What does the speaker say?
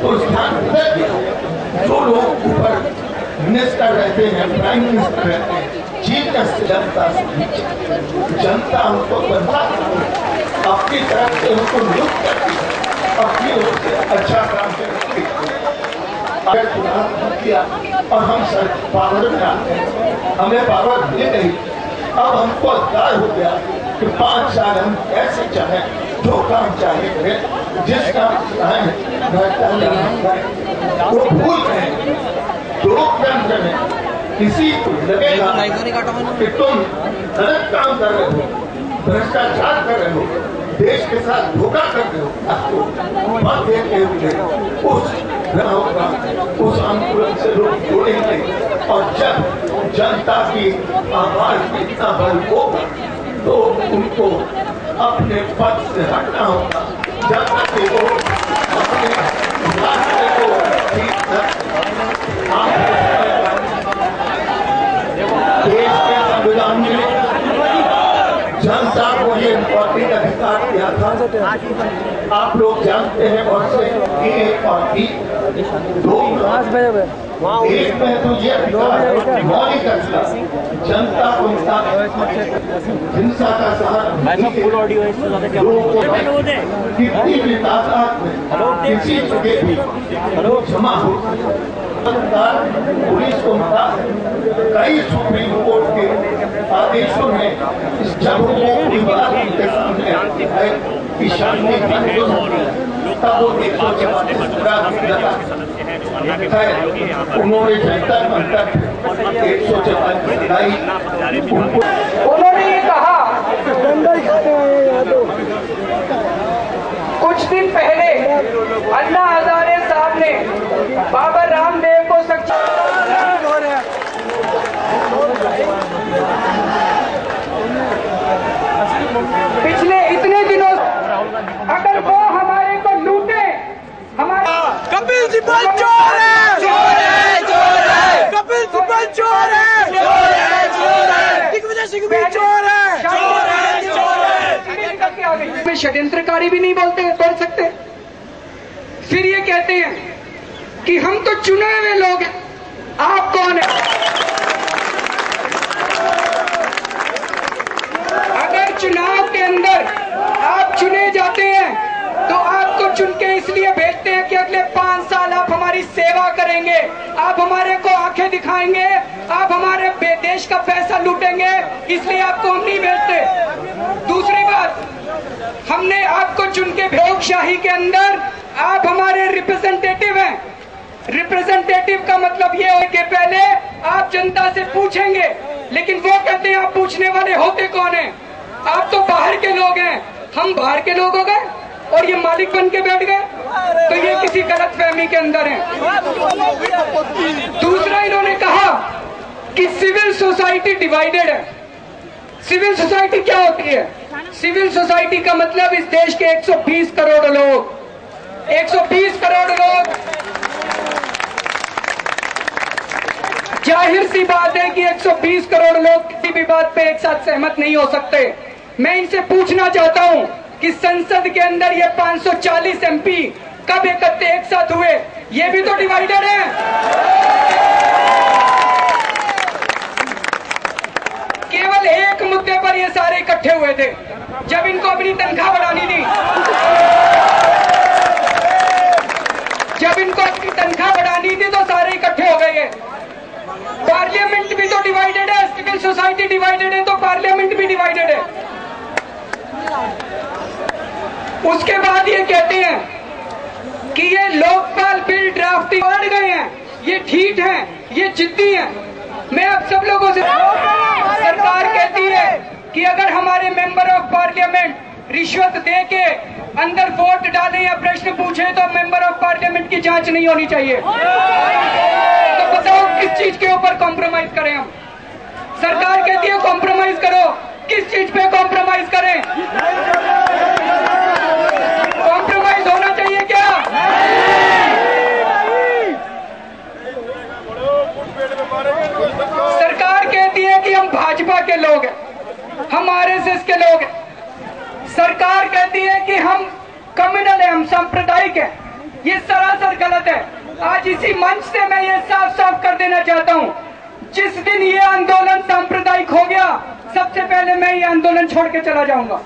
तो जो लोग ऊपर मिनिस्टर रहते हैं, प्राइम मिनिस्टर रहते हैं, चीफ जस्टिस जनता से जनता उनको अपनी तरफ से उनको नियुक्त करती है, अपनी ओर से अच्छा काम करती है। अगर चुनाव किया और हम सर पावर में आते हैं, हमें पावर मिल गई, अब हमको अधिकार हो गया कि 5 साल हम ऐसे चाहे जो काम चाहे करें, जिस काम चाहे वो भूल गए। लोकतंत्र में किसी को लगेगा कि तुम गलत काम कर रहे हो, भ्रष्टाचार कर रहे हो, देश के साथ धोखा कर रहे हो, आपको मत देते हुए उस आंदोलन से लोग जोड़ेंगे। और जब जनता की आवाज में इतना बल होगा तो उनको अपने पद से हटना होगा, जब तक वो अपने रास्ते को ठीक देश के संविधान में जनता को ये मौलिक अधिकार दिया था। आप लोग जानते हैं और से एक और भी एक में तो ये अधिकार मौलिक अधिकार जनता को हिंसा का सहारा कितनी भी तादाद में किसी जगह भी जमा हो, पुलिस को मिला। कई सुप्रीम कोर्ट के आदेशों में इस जगह के सामने है कि शांति तब वो 144 उन्होंने जनता मंत्र 144 उन्होंने ये कहा कुछ दिन पहले अन्ना हजारे साहब ने बाबा रामदेव को पिछले इतने दिनों अगर वो हमारे को लूटे, हमारे कपिल सिब्बल चोर है, चोर है, चोर है, कपिल सिब्बल चोर है, चोर है, चोर है, दिग्विजय सिंह भी चोर है, चोर है, चोर है। में षड्यंत्रकारी भी नहीं बोलते बोल सकते। फिर ये कहते हैं कि हम तो चुने हुए लोग हैं, आप कौन है? अगर चुनाव के अंदर आप चुने जाते हैं तो आपको चुन के इसलिए भेजते हैं कि अगले 5 साल आप हमारी सेवा करेंगे, आप हमारे को आंखें दिखाएंगे, आप हमारे देश का पैसा लूटेंगे, इसलिए आपको हम नहीं भेजते। दूसरी बात, हमने आपको चुन के लोकशाही के अंदर आप हमारे रिप्रेजेंटेटिव हैं। रिप्रेजेंटेटिव का मतलब ये है कि पहले आप जनता से पूछेंगे, लेकिन वो कहते हैं आप पूछने वाले होते कौन हैं? आप तो बाहर के लोग हैं, हम बाहर के लोग हो गए और ये मालिक बन के बैठ गए, तो ये किसी गलत फहमी के अंदर है। दूसरा, इन्होंने कहा कि सिविल सोसाइटी डिवाइडेड है। सिविल सोसाइटी क्या होती है? सिविल सोसाइटी का मतलब इस देश के 120 करोड़ लोग, 120 करोड़ लोग, जाहिर सी बात है कि 120 करोड़ लोग किसी भी बात पे एक साथ सहमत नहीं हो सकते। मैं इनसे पूछना चाहता हूं कि संसद के अंदर ये 540 एमपी कब इकट्ठे एक साथ हुए? ये भी तो डिवाइडेड है। केवल एक मुद्दे पर ये सारे इकट्ठे हुए थे, जब इनको अपनी तनख्वाह बढ़ानी थी, जब इनको अपनी तनख्वाह बढ़ानी थी तो सारे इकट्ठे हो गए। पार्लियामेंट भी तो डिवाइडेड है, सिविल सोसाइटी डिवाइडेड है तो पार्लियामेंट भी डिवाइडेड है। उसके बाद ये कहते हैं कि ये लोकपाल बिल ड्राफ्टिंग बढ़ गए हैं, ये ठीक है, ये जिद्दी है। मैं आप सब लोगों से, सरकार कहती है कि अगर हमारे मेंबर ऑफ पार्लियामेंट रिश्वत दे के अंदर वोट डालें या प्रश्न पूछे तो मेंबर ऑफ पार्लियामेंट की जांच नहीं होनी चाहिए। तो बताओ किस चीज के ऊपर कॉम्प्रोमाइज करें हम? सरकार कहती है कॉम्प्रोमाइज करो, किस चीज पे कॉम्प्रोमाइज करें? कॉम्प्रोमाइज होना चाहिए क्या? सरकार कहती है कि हम भाजपा के लोग हैं, हम आरएसएस के लोग हैं। सरकार कहती है कि हम कम्युनल हैं, हम सांप्रदायिक हैं। ये सरासर गलत है। आज इसी मंच से मैं ये साफ साफ कर देना चाहता हूँ, जिस दिन ये आंदोलन सांप्रदायिक हो गया, सबसे पहले मैं ये आंदोलन छोड़ के चला जाऊंगा।